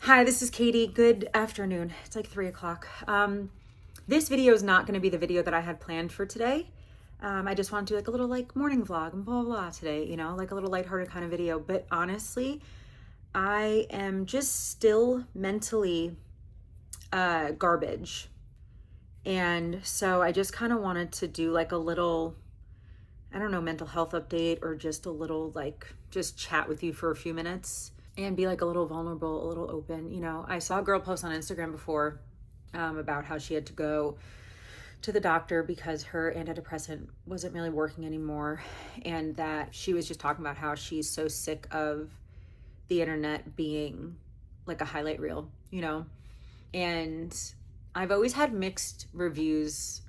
Hi, this is Katie. Good afternoon. It's like 3 o'clock. This video is not going to be the video that I had planned for today. I just want to do like a little like morning vlog and blah, blah, blah today, you know, like a little lighthearted kind of video. But honestly, I am just still mentally garbage. And so I just kind of wanted to do like a little, I don't know, mental health update or just a little like just chat with you for a few minutes and be like a little vulnerable, a little open. You know, I saw a girl post on Instagram before about how she had to go to the doctor because her antidepressant wasn't really working anymore, and that she was just talking about how she's so sick of the internet being like a highlight reel, you know? And I've always had mixed ideas,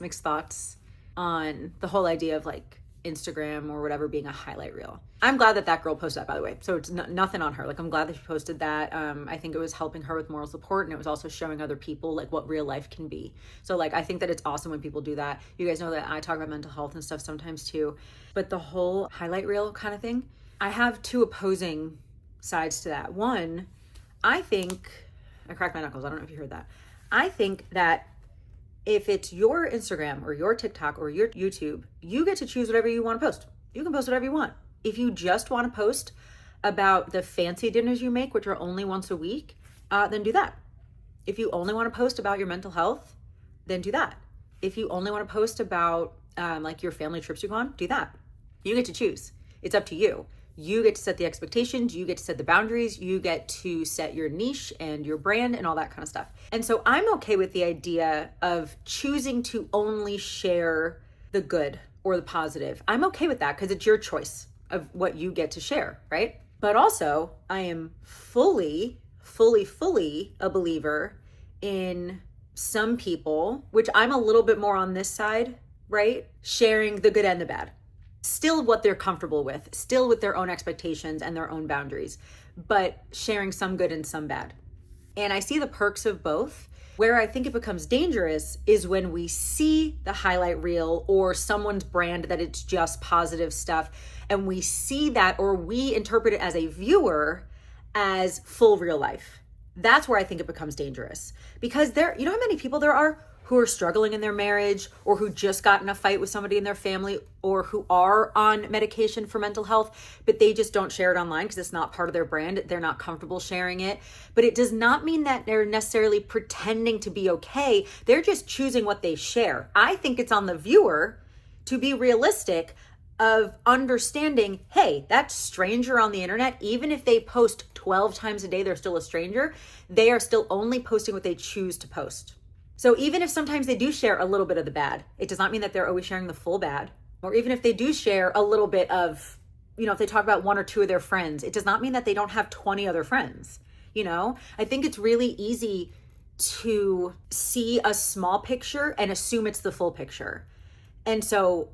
mixed thoughts on the whole idea of like Instagram or whatever being a highlight reel. I'm glad that girl posted that, by the way. So it's nothing on her. Like, I'm glad that she posted that. I think it was helping her with moral support, and it was also showing other people like what real life can be. So like, I think that it's awesome when people do that. You guys know that I talk about mental health and stuff sometimes too, but the whole highlight reel kind of thing, I have two opposing sides to that. One, I cracked my knuckles. I don't know if you heard that. I think that if it's your Instagram or your TikTok or your YouTube, you get to choose whatever you want to post. You can post whatever you want. If you just want to post about the fancy dinners you make, which are only once a week, then do that. If you only want to post about your mental health, then do that. If you only want to post about like your family trips you go on, do that. You get to choose. It's up to you. You get to set the expectations, you get to set the boundaries, you get to set your niche and your brand and all that kind of stuff. And so I'm okay with the idea of choosing to only share the good or the positive. I'm okay with that because it's your choice of what you get to share, right? But also, I am fully a believer in some people, which I'm a little bit more on this side, right? Sharing the good and the bad. Still what they're comfortable with, still with their own expectations and their own boundaries, but sharing some good and some bad. And I see the perks of both. Where I think it becomes dangerous is when we see the highlight reel or someone's brand that it's just positive stuff, and we see that, or we interpret it as a viewer as full real life. That's where I think it becomes dangerous, because you know how many people there are who are struggling in their marriage, or who just got in a fight with somebody in their family, or who are on medication for mental health, but they just don't share it online because it's not part of their brand. They're not comfortable sharing it. But it does not mean that they're necessarily pretending to be okay. They're just choosing what they share. I think it's on the viewer to be realistic of understanding, hey, that stranger on the internet, even if they post 12 times a day, they're still a stranger. They are still only posting what they choose to post. So even if sometimes they do share a little bit of the bad, it does not mean that they're always sharing the full bad. Or even if they do share a little bit of, you know, if they talk about one or two of their friends, it does not mean that they don't have 20 other friends. You know, I think it's really easy to see a small picture and assume it's the full picture. And so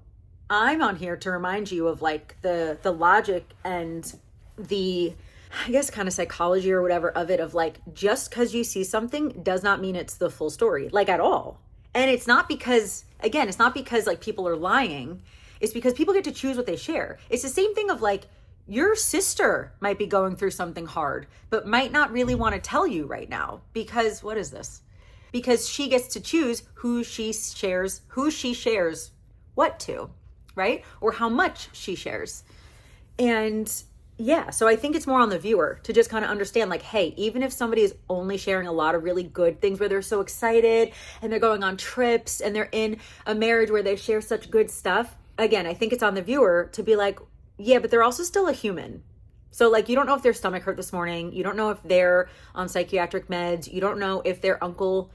I'm on here to remind you of like the logic and the, I guess, kind of psychology or whatever of it, of like, just because you see something does not mean it's the full story, like at all. And it's not because, again, it's not because like people are lying. It's because people get to choose what they share. It's the same thing of like, your sister might be going through something hard, but might not really want to tell you right now because what is this? Because she gets to choose who she shares what to, right? Or how much she shares. And yeah, so I think it's more on the viewer to just kind of understand like, hey, even if somebody is only sharing a lot of really good things where they're so excited and they're going on trips and they're in a marriage where they share such good stuff, again, I think it's on the viewer to be like, yeah, but they're also still a human. So like, you don't know if their stomach hurt this morning. You don't know if they're on psychiatric meds. You don't know if their uncle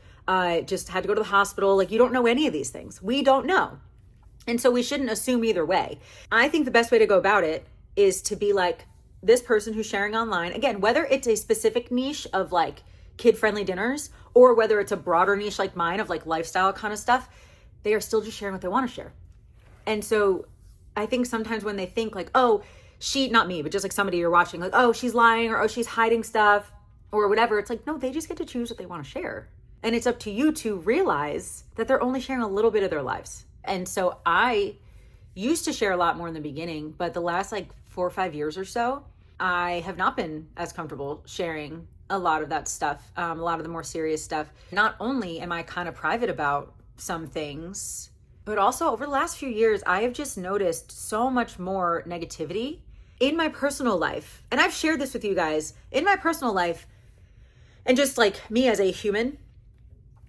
just had to go to the hospital. Like, you don't know any of these things. We don't know. And so we shouldn't assume either way. I think the best way to go about it is to be like, this person who's sharing online, again, whether it's a specific niche of like kid-friendly dinners or whether it's a broader niche like mine of like lifestyle kind of stuff, they are still just sharing what they want to share. And so I think sometimes when they think like, oh, not me, but just like somebody you're watching, like, oh, she's lying, or oh, she's hiding stuff or whatever. It's like, no, they just get to choose what they want to share. And it's up to you to realize that they're only sharing a little bit of their lives. And so I used to share a lot more in the beginning, but the last like 4 or 5 years or so, I have not been as comfortable sharing a lot of that stuff, a lot of the more serious stuff. Not only am I kind of private about some things, but also over the last few years, I have just noticed so much more negativity in my personal life. And I've shared this with you guys in my personal life, and just like me as a human.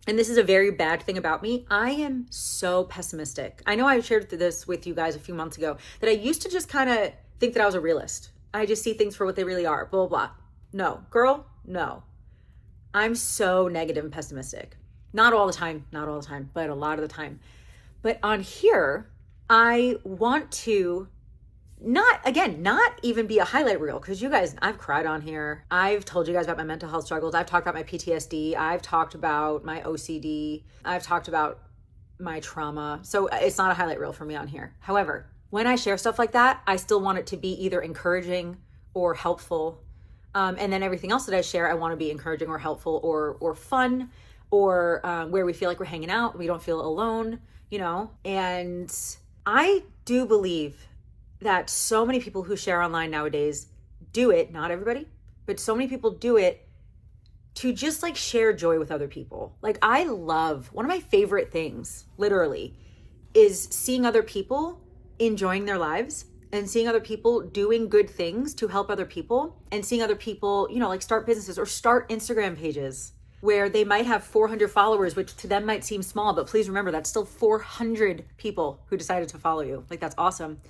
And this is a very bad thing about me. I am so pessimistic. I know I shared this with you guys a few months ago, that I used to just kind of think that I was a realist. I just see things for what they really are, blah, blah, blah. No, girl, no. I'm so negative and pessimistic. Not all the time, but a lot of the time. But on here, I want to not even be a highlight reel, because you guys, I've cried on here. I've told you guys about my mental health struggles. I've talked about my PTSD. I've talked about my OCD. I've talked about my trauma. So it's not a highlight reel for me on here. However, when I share stuff like that, I still want it to be either encouraging or helpful. And then everything else that I share, I want to be encouraging or helpful or fun, or where we feel like we're hanging out. We don't feel alone, And I do believe that so many people who share online nowadays do it, not everybody, but so many people do it to just like share joy with other people. Like, I love, one of my favorite things, literally, is seeing other people enjoying their lives and seeing other people doing good things to help other people, and seeing other people, like start businesses or start Instagram pages where they might have 400 followers, which to them might seem small, but please remember that's still 400 people who decided to follow you. Like, that's awesome.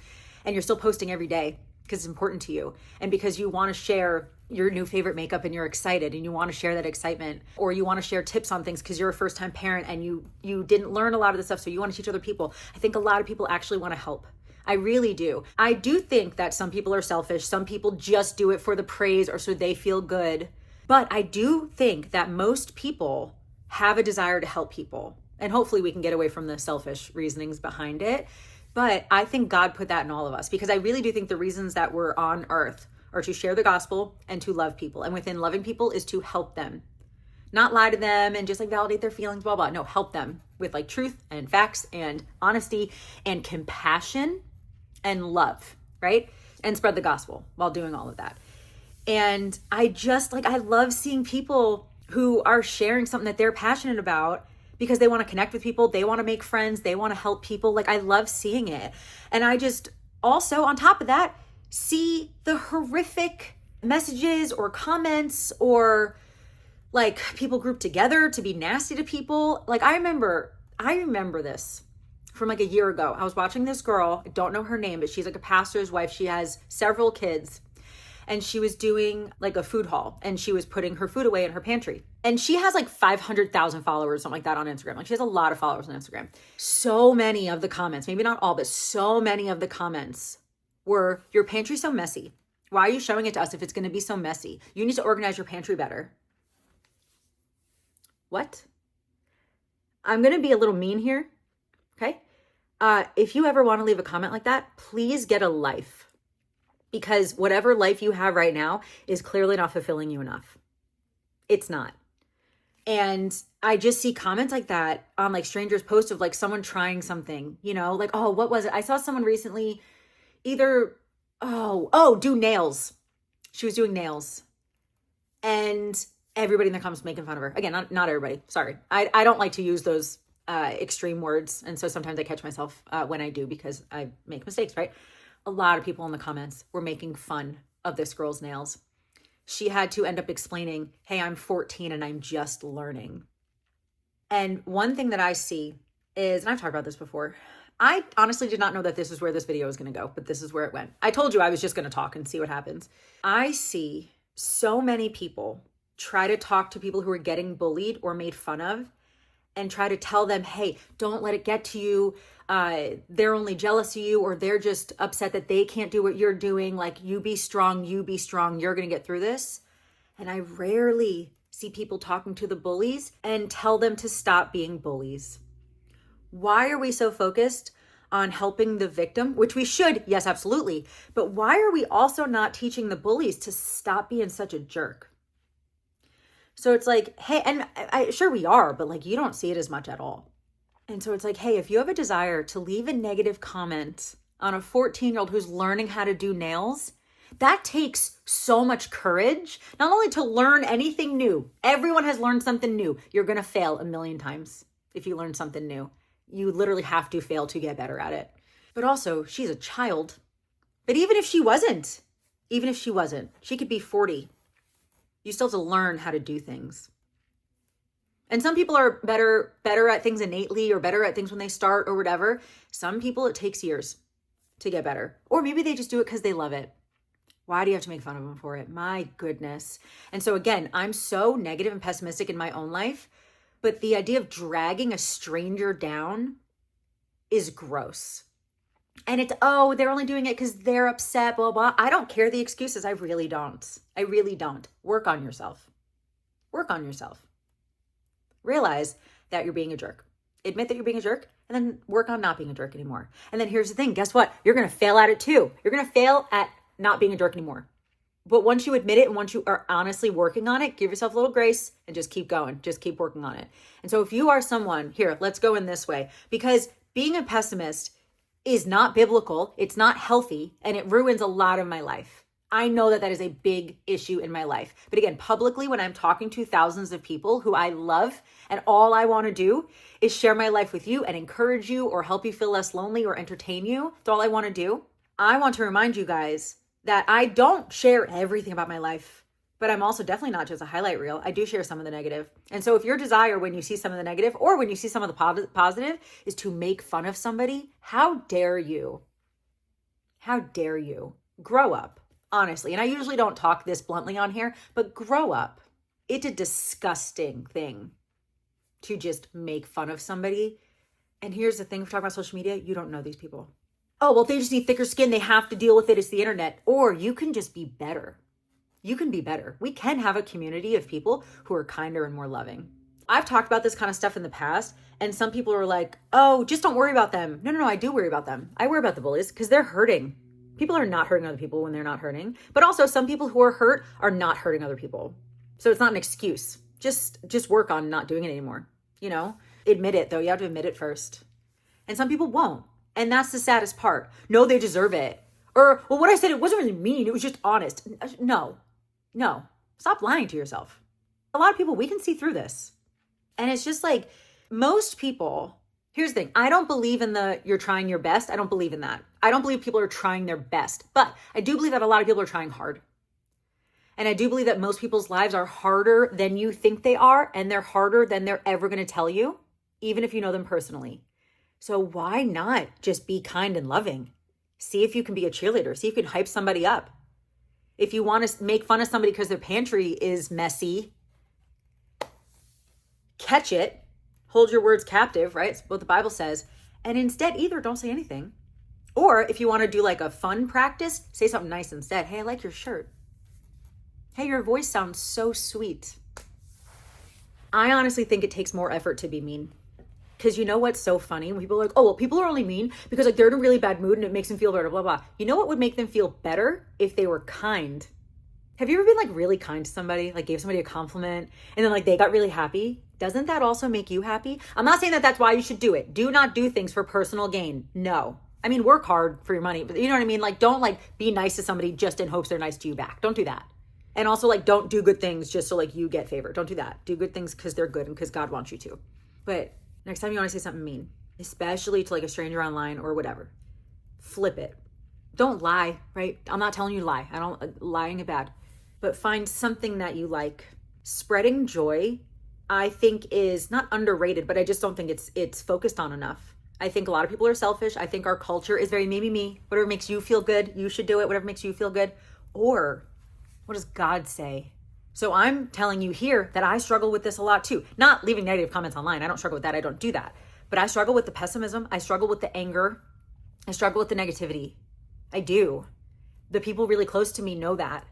And you're still posting every day because it's important to you, and because you want to share your new favorite makeup and you're excited and you want to share that excitement, or you want to share tips on things because you're a first-time parent and you didn't learn a lot of this stuff, so you want to teach other people. I think a lot of people actually want to help. I really do. I do think that some people are selfish. Some people just do it for the praise or so they feel good. But I do think that most people have a desire to help people. And hopefully we can get away from the selfish reasonings behind it. But I think God put that in all of us, because I really do think the reasons that we're on earth are to share the gospel and to love people. And within loving people is to help them. Not lie to them and just like validate their feelings, blah, blah. No, help them with like truth and facts and honesty and compassion and love, right? And spread the gospel while doing all of that. And I love seeing people who are sharing something that they're passionate about, because they want to connect with people, they want to make friends, they want to help people. Like, I love seeing it. And I just also, on top of that, see the horrific messages or comments or like people grouped together to be nasty to people. Like, I remember this from like a year ago. I was watching this girl, I don't know her name, but she's like a pastor's wife. She has several kids. And she was doing like a food haul, and she was putting her food away in her pantry. And she has like 500,000 followers, something like that on Instagram. Like, she has a lot of followers on Instagram. So many of the comments, maybe not all, but so many of the comments were, "Your pantry's so messy. Why are you showing it to us if it's going to be so messy? You need to organize your pantry better." What? I'm going to be a little mean here. Okay. If you ever want to leave a comment like that, please get a life. Because whatever life you have right now is clearly not fulfilling you enough. It's not. And I just see comments like that on like strangers' posts of like someone trying something, like, oh, what was it? I saw someone recently do nails. She was doing nails. And everybody in the comments making fun of her. Again, not everybody. Sorry. I don't like to use those extreme words. And so sometimes I catch myself when I do, because I make mistakes, right? A lot of people in the comments were making fun of this girl's nails. She had to end up explaining, "Hey, I'm 14 and I'm just learning." And one thing that I see is, and I've talked about this before, I honestly did not know that this is where this video was going to go, but this is where it went. I told you I was just going to talk and see what happens. I see so many people try to talk to people who are getting bullied or made fun of, and try to tell them, "Hey, don't let it get to you. They're only jealous of you, or they're just upset that they can't do what you're doing. Like, you be strong, you're going to get through this." And I rarely see people talking to the bullies and tell them to stop being bullies. Why are we so focused on helping the victim, which we should, yes, absolutely. But why are we also not teaching the bullies to stop being such a jerk? So it's like, hey, and sure we are, but like, you don't see it as much at all. And so it's like, hey, if you have a desire to leave a negative comment on a 14-year-old who's learning how to do nails, That takes so much courage, not only to learn anything new. Everyone has learned something new. You're going to fail a million times if you learn something new. You literally have to fail to get better at it. But also, she's a child. But even if she wasn't, she could be 40. You still have to learn how to do things. And some people are better at things innately or better at things when they start or whatever. Some people, it takes years to get better. Or maybe they just do it because they love it. Why do you have to make fun of them for it? My goodness. And so again, I'm so negative and pessimistic in my own life, but the idea of dragging a stranger down is gross. And it's, oh, they're only doing it because they're upset, blah, blah. I don't care the excuses. I really don't. Work on yourself. Realize that you're being a jerk. Admit that you're being a jerk, and then work on not being a jerk anymore. And then here's the thing. Guess what? You're going to fail at it too. You're going to fail at not being a jerk anymore. But once you admit it and once you are honestly working on it, give yourself a little grace and just keep going. Just keep working on it. And so if you are someone, here, let's go in this way, because being a pessimist is not biblical. It's not healthy, and it ruins a lot of my life. I know that that is a big issue in my life. But again, publicly, when I'm talking to thousands of people who I love, and all I want to do is share my life with you and encourage you or help you feel less lonely or entertain you. That's all I want to do. I want to remind you guys that I don't share everything about my life, but I'm also definitely not just a highlight reel. I do share some of the negative. And so if your desire when you see some of the negative or when you see some of the positive is to make fun of somebody, how dare you? How dare you? Grow up. Honestly, and I usually don't talk this bluntly on here, but grow up. It's a disgusting thing to just make fun of somebody. And here's the thing, if we're talking about social media, you don't know these people. Oh, well, if they just need thicker skin, they have to deal with it. It's the internet. Or you can just be better. You can be better. We can have a community of people who are kinder and more loving. I've talked about this kind of stuff in the past, and some people are like, oh, just don't worry about them. No, I do worry about them. I worry about the bullies because they're hurting. People are not hurting other people when they're not hurting. But also some people who are hurt are not hurting other people. So it's not an excuse. Just work on not doing it anymore. Admit it though. You have to admit it first. And some people won't. And that's the saddest part. No, they deserve it. Or, well, what I said, it wasn't really mean. It was just honest. No. Stop lying to yourself. A lot of people, we can see through this. And it's just like most people. Here's the thing. I don't believe in you're trying your best. I don't believe in that. I don't believe people are trying their best, but I do believe that a lot of people are trying hard. And I do believe that most people's lives are harder than you think they are, and they're harder than they're ever going to tell you, even if you know them personally. So why not just be kind and loving? See if you can be a cheerleader. See if you can hype somebody up. If you want to make fun of somebody because their pantry is messy, catch it. Hold your words captive, right? It's what the Bible says. And instead, either don't say anything. Or if you want to do like a fun practice, say something nice instead. Hey, I like your shirt. Hey, your voice sounds so sweet. I honestly think it takes more effort to be mean. Because you know what's so funny? When people are like, oh, well, people are only mean because like they're in a really bad mood and it makes them feel better, blah, blah. You know what would make them feel better? If they were kind. Have you ever been like really kind to somebody? Like gave somebody a compliment and then like they got really happy? Doesn't that also make you happy? I'm not saying that that's why you should do it. Do not do things for personal gain. No. I mean, work hard for your money, but you know what I mean? Like, don't like be nice to somebody just in hopes they're nice to you back. Don't do that. And also like, don't do good things just so like you get favored. Don't do that. Do good things because they're good and because God wants you to. But next time you want to say something mean, especially to like a stranger online or whatever, flip it. Don't lie, right? I'm not telling you to lie. Lying is bad. But find something that you like. Spreading joy, I think, is not underrated, but I just don't think it's focused on enough. I think a lot of people are selfish. I think our culture is very me. Whatever makes you feel good, you should do it. Whatever makes you feel good. Or what does God say? So I'm telling you here that I struggle with this a lot too. Not leaving negative comments online. I don't struggle with that. I don't do that. But I struggle with the pessimism. I struggle with the anger. I struggle with the negativity. I do. The people really close to me know that.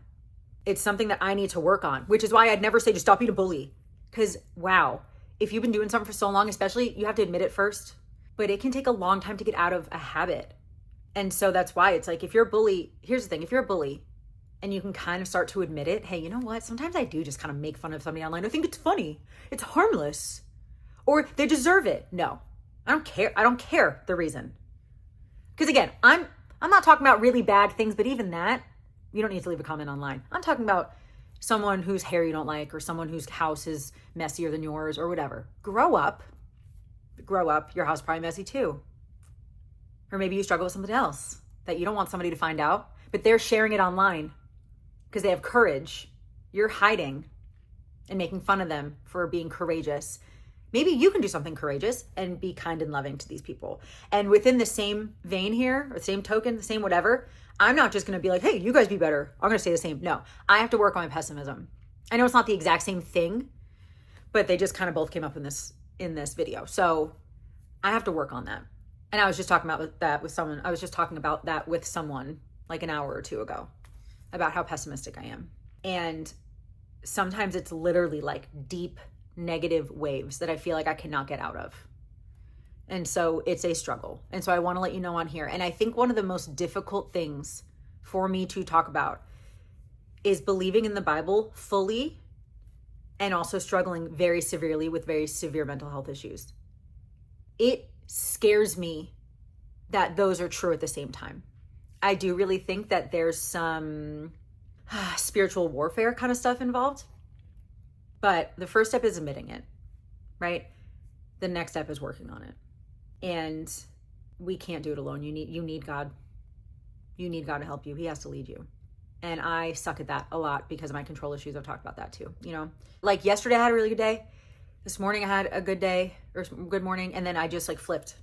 It's something that I need to work on, which is why I'd never say just stop being a bully. Because, wow, if you've been doing something for so long, especially, you have to admit it first. But it can take a long time to get out of a habit. And so that's why it's like, if you're a bully, here's the thing, if you're a bully and you can kind of start to admit it, hey, you know what? Sometimes I do just kind of make fun of somebody online. I think it's funny. It's harmless. Or they deserve it. No, I don't care. I don't care the reason. Because again, I'm not talking about really bad things, but even that, You don't need to leave a comment online. I'm talking about someone whose hair you don't like, or someone whose house is messier than yours, or whatever. Grow up. Your house is probably messy too. Or maybe you struggle with something else that you don't want somebody to find out, but they're sharing it online because they have courage. You're hiding and making fun of them for being courageous. Maybe you can do something courageous and be kind and loving to these people. And within the same vein here, or the same token, the same whatever, I'm not just going to be like, hey, you guys be better. I'm going to say the same. No, I have to work on my pessimism. I know it's not the exact same thing, but they just kind of both came up in this video. So I have to work on that. And I was just talking about that with someone. I was just talking about that with someone like an hour or two ago about how pessimistic I am. And sometimes it's literally like deep negative waves that I feel like I cannot get out of. And so it's a struggle. And so I want to let you know on here. And I think one of the most difficult things for me to talk about is believing in the Bible fully and also struggling very severely with very severe mental health issues. It scares me that those are true at the same time. I do really think that there's some spiritual warfare kind of stuff involved. But the first step is admitting it, right? The next step is working on it. And we can't do it alone. You need God. You need God to help you. He has to lead you. And I suck at that a lot because of my control issues. I've talked about that too. You know, like yesterday I had a really good day. This morning I had a good day or good morning. And then I just like flipped.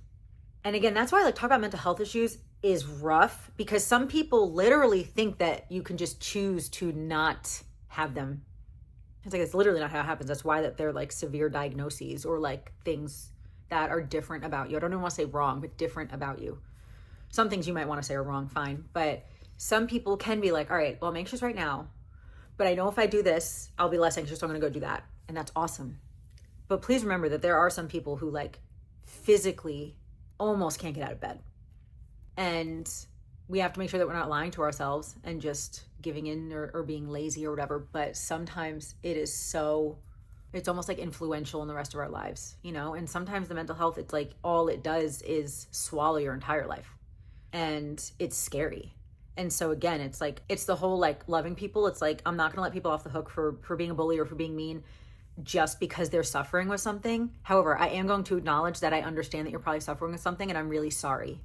And again, that's why I like talk about mental health issues is rough, because some people literally think that you can just choose to not have them. It's like, it's literally not how it happens. That's why that they're like severe diagnoses or like things that are different about you. I don't even want to say wrong, but different about you. Some things you might want to say are wrong, fine. But some people can be like, all right, well, I'm anxious right now, but I know if I do this, I'll be less anxious. So I'm going to go do that. And that's awesome. But please remember that there are some people who like physically almost can't get out of bed. And we have to make sure that we're not lying to ourselves and just giving in or being lazy or whatever. But sometimes it's almost like influential in the rest of our lives, you know? And sometimes the mental health, it's like all it does is swallow your entire life. And it's scary. And so again, it's like, it's the whole like loving people. It's like, I'm not going to let people off the hook for being a bully or for being mean just because they're suffering with something. However, I am going to acknowledge that I understand that you're probably suffering with something, and I'm really sorry.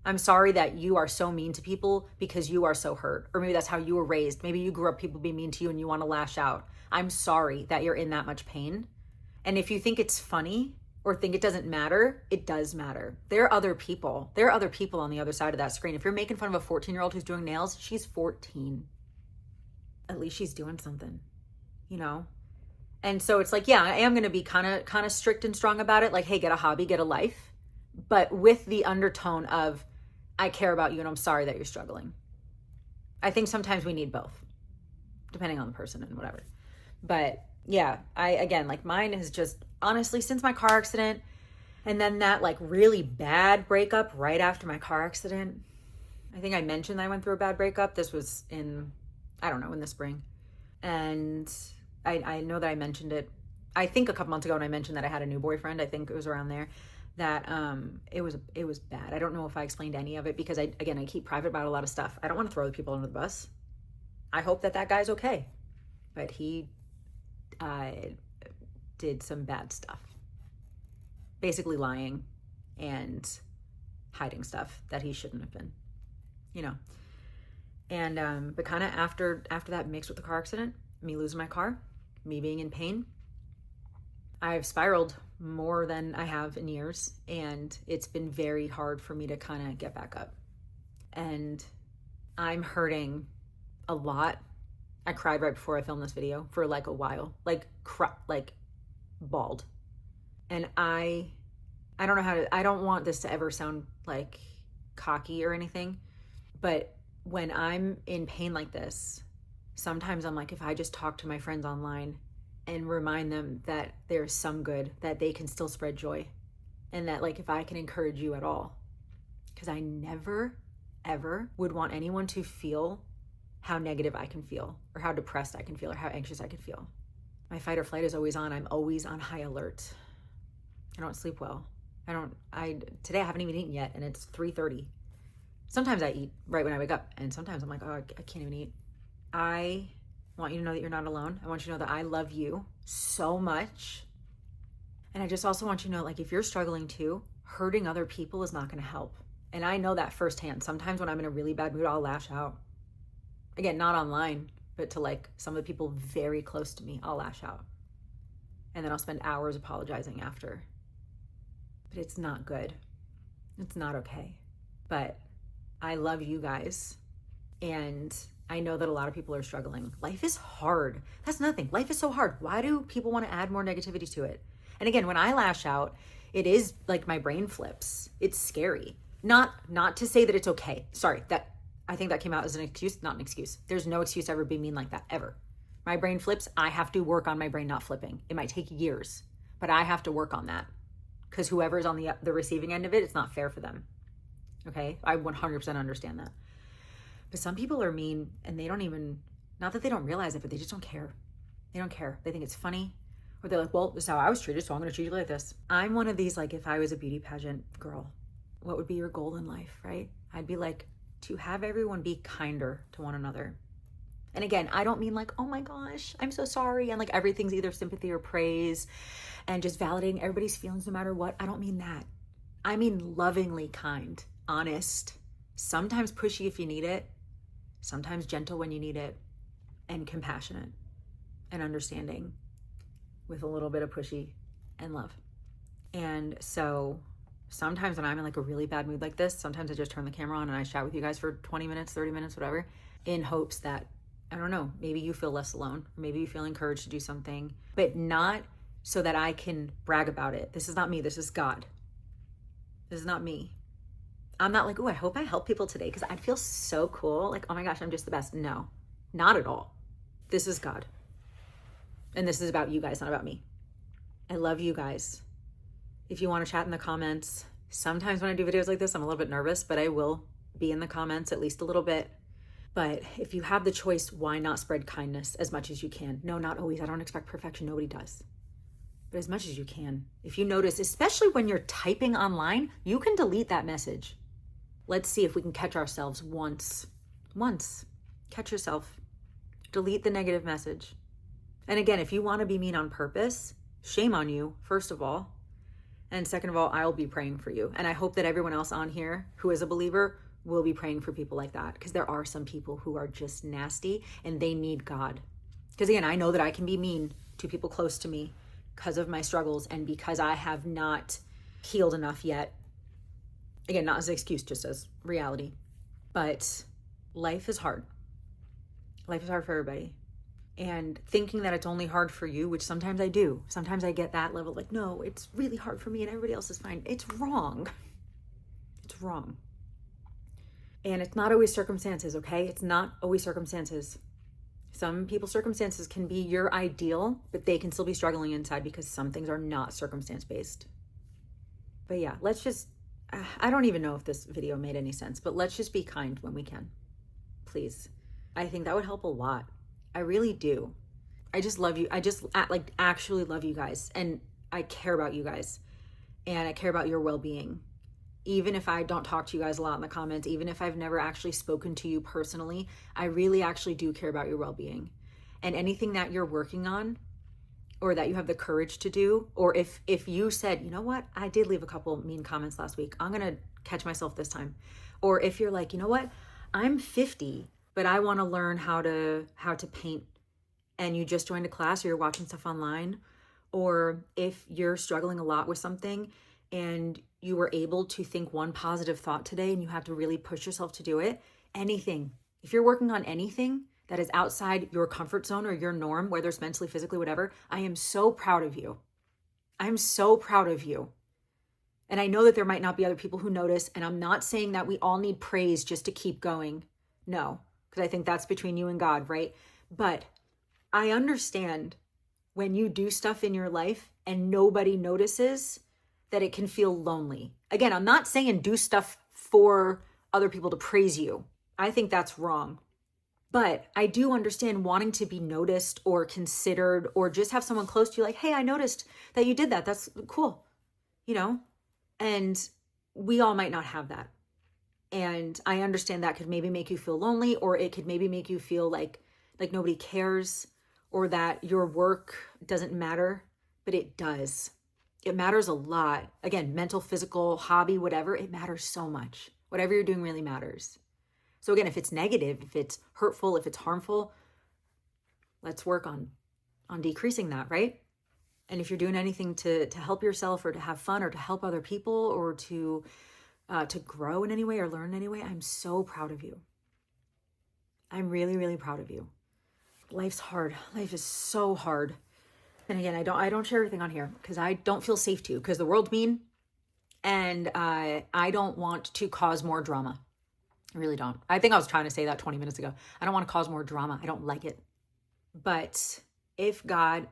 I'm sorry that you are so mean to people because you are so hurt. Or maybe that's how you were raised. Maybe you grew up people being mean to you and you want to lash out. I'm sorry that you're in that much pain. And if you think it's funny or think it doesn't matter, it does matter. There are other people. There are other people on the other side of that screen. If you're making fun of a 14-year-old who's doing nails, she's 14. At least she's doing something, you know? And so it's like, yeah, I am going to be kind of strict and strong about it. Like, hey, get a hobby, get a life. But with the undertone of, I care about you and I'm sorry that you're struggling. I think sometimes we need both, depending on the person and whatever. But yeah, like mine is just honestly since my car accident and then that like really bad breakup right after my car accident. I think I mentioned that I went through a bad breakup. This was in the spring. And I know that I mentioned it, I think a couple months ago when I mentioned that I had a new boyfriend. I think it was around there. That it was bad. I don't know if I explained any of it because I keep private about a lot of stuff. I don't want to throw the people under the bus. I hope that guy's okay, but he did some bad stuff, basically lying and hiding stuff that he shouldn't have been, you know. And but kind of after that, mixed with the car accident, me losing my car, me being in pain, I've spiraled more than I have in years, and it's been very hard for me to kind of get back up. And I'm hurting a lot. I cried right before I filmed this video for like a while, like bawled. And I don't know I don't want this to ever sound like cocky or anything, but when I'm in pain like this, sometimes I'm like, if I just talk to my friends online and remind them that there's some good, that they can still spread joy. And that like, if I can encourage you at all, because I never, ever would want anyone to feel how negative I can feel or how depressed I can feel or how anxious I can feel. My fight or flight is always on. I'm always on high alert. I don't sleep well. Today I haven't even eaten yet and it's 3:30. Sometimes I eat right when I wake up, and sometimes I'm like, oh, I can't even eat. I want you to know that you're not alone. I want you to know that I love you so much. And I just also want you to know, like, if you're struggling too, hurting other people is not going to help. And I know that firsthand. Sometimes when I'm in a really bad mood, I'll lash out. Again, not online, but to like some of the people very close to me, I'll lash out. And then I'll spend hours apologizing after. But it's not good. It's not okay. But I love you guys. And I know that a lot of people are struggling. Life is hard. That's nothing. Life is so hard. Why do people want to add more negativity to it? And again, when I lash out, it is like my brain flips. It's scary. Not to say that it's okay. Sorry, that I think that came out as an excuse, not an excuse. There's no excuse to ever be mean like that, ever. My brain flips. I have to work on my brain not flipping. It might take years, but I have to work on that because whoever's on the receiving end of it, it's not fair for them. Okay? I 100% understand that. But some people are mean and they don't even, not that they don't realize it, but they just don't care. They don't care. They think it's funny. Or they're like, well, this is how I was treated, so I'm going to treat you like this. I'm one of these, like, if I was a beauty pageant girl, what would be your goal in life, right? I'd be like, to have everyone be kinder to one another. And again, I don't mean like, oh my gosh, I'm so sorry. And like everything's either sympathy or praise and just validating everybody's feelings no matter what. I don't mean that. I mean lovingly kind, honest, sometimes pushy if you need it, sometimes gentle when you need it, and compassionate and understanding with a little bit of pushy and love. And so sometimes when I'm in like a really bad mood like this, sometimes I just turn the camera on and I chat with you guys for 20 minutes, 30 minutes, whatever, in hopes that, I don't know, maybe you feel less alone, or maybe you feel encouraged to do something, but not so that I can brag about it. This is not me. This is God. This is not me. I'm not like, oh, I hope I help people today because I'd feel so cool. Like, oh my gosh, I'm just the best. No, not at all. This is God. And this is about you guys, not about me. I love you guys. If you want to chat in the comments, sometimes when I do videos like this, I'm a little bit nervous, but I will be in the comments at least a little bit. But if you have the choice, why not spread kindness as much as you can? No, not always. I don't expect perfection. Nobody does. But as much as you can. If you notice, especially when you're typing online, you can delete that message. Let's see if we can catch ourselves once. Catch yourself. Delete the negative message. And again, if you want to be mean on purpose, shame on you, first of all. And second of all, I'll be praying for you. And I hope that everyone else on here who is a believer will be praying for people like that, because there are some people who are just nasty and they need God. Because again, I know that I can be mean to people close to me because of my struggles and because I have not healed enough yet. Again, not as an excuse, just as reality. But life is hard. Life is hard for everybody. And thinking that it's only hard for you, which sometimes I do. Sometimes I get that level, like, no, it's really hard for me and everybody else is fine. It's wrong. It's wrong. And it's not always circumstances, okay? It's not always circumstances. Some people's circumstances can be your ideal, but they can still be struggling inside because some things are not circumstance-based. But yeah, let's just, I don't even know if this video made any sense, but let's just be kind when we can. Please. I think that would help a lot. I really do. I just love you. I just like actually love you guys. And I care about you guys. And I care about your well-being. Even if I don't talk to you guys a lot in the comments, even if I've never actually spoken to you personally, I really actually do care about your well-being. And anything that you're working on or that you have the courage to do, or if you said, you know what, I did leave a couple mean comments last week, I'm going to catch myself this time. Or if you're like, you know what, I'm 50, but I want to learn how to paint, and you just joined a class or you're watching stuff online, or if you're struggling a lot with something and you were able to think one positive thought today and you have to really push yourself to do it, anything. If you're working on anything that is outside your comfort zone or your norm, whether it's mentally, physically, whatever, I am so proud of you. I'm so proud of you. And I know that there might not be other people who notice, and I'm not saying that we all need praise just to keep going. No, because I think that's between you and God, right? But I understand when you do stuff in your life and nobody notices, that it can feel lonely. Again, I'm not saying do stuff for other people to praise you. I think that's wrong. But I do understand wanting to be noticed or considered, or just have someone close to you like, hey, I noticed that you did that. That's cool, you know? And we all might not have that. And I understand that could maybe make you feel lonely, or it could maybe make you feel like nobody cares, or that your work doesn't matter, but it does. It matters a lot. Again, mental, physical, hobby, whatever, it matters so much. Whatever you're doing really matters. So again, if it's negative, if it's hurtful, if it's harmful, let's work on decreasing that, right? And if you're doing anything to help yourself, or to have fun, or to help other people, or to grow in any way or learn in any way, I'm so proud of you. I'm really, really proud of you. Life's hard. Life is so hard. And again, I don't share everything on here because I don't feel safe to, because the world's mean, and I don't want to cause more drama. I really don't. I think I was trying to say that 20 minutes ago. I don't want to cause more drama. I don't like it. But if God,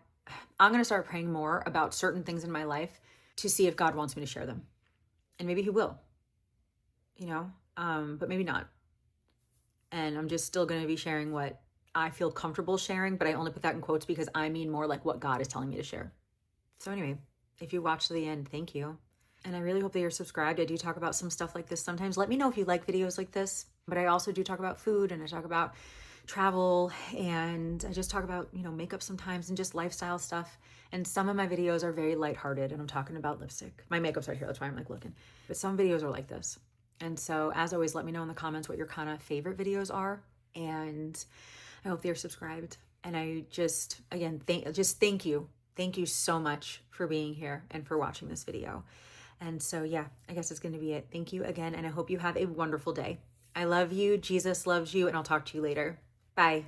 I'm going to start praying more about certain things in my life to see if God wants me to share them. And maybe he will, but maybe not. And I'm just still going to be sharing what I feel comfortable sharing, but I only put that in quotes because I mean more like what God is telling me to share. So anyway, if you watched to the end, thank you. And I really hope that you're subscribed. I do talk about some stuff like this sometimes. Let me know if you like videos like this. But I also do talk about food, and I talk about travel, and I just talk about, makeup sometimes, and just lifestyle stuff. And some of my videos are very lighthearted, and I'm talking about lipstick. My makeup's right here. That's why I'm looking. But some videos are like this. And so as always, let me know in the comments what your kind of favorite videos are. And I hope they're subscribed. And I just, again, thank you. Thank you so much for being here and for watching this video. And so, yeah, I guess it's going to be it. Thank you again. And I hope you have a wonderful day. I love you. Jesus loves you. And I'll talk to you later. Bye.